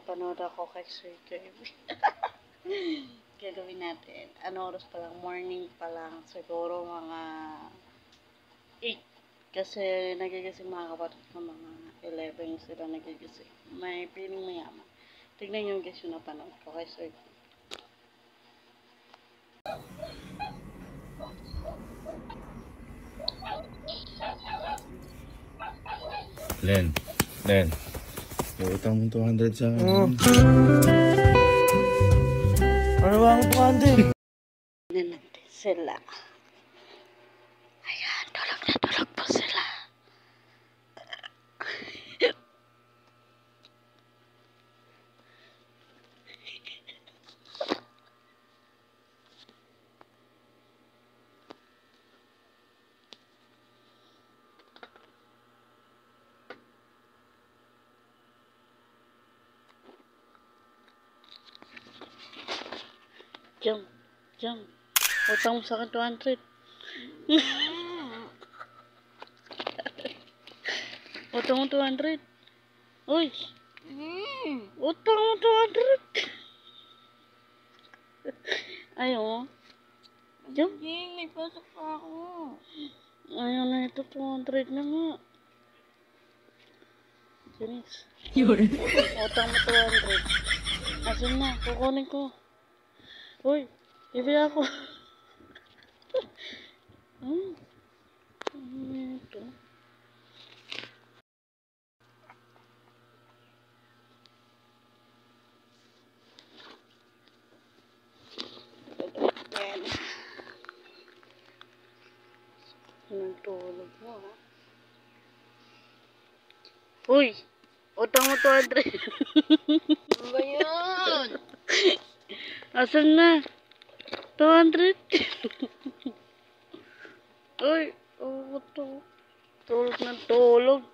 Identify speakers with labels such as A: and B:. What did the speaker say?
A: napanood ako kay Sir Kirby. Gagawin natin. Ano oras pa lang? Morning pa lang. Siguro mga 8. Kasi nagigising mga kapatid ko mga 11 sila nagigising. May feeling mayaman. Tignan nyo guys yung napanood ko kay Sir Kirby.
B: Len. Utang mo 200 sa akin. Ano ba ang 200?
A: Tignan natin sila. Ayan, tulog po sila. Jump. Utang mo sa akin 200. Utang mo 200. Uy. Utang mo 200. Ayaw mo? Jump.
C: Hindi, may pasok pa ako.
A: Ayaw na ito. 200 na nga. Janice. Utang mo 200. Asan na? Kukunin ko. Uy. Bibili ako. Ito. Nagtulog mo, ha? Uy! Utang mo 200.
C: Ano ba yun?
A: Asan na? 200. Uy! Oh, ito. Tulog ng tulog.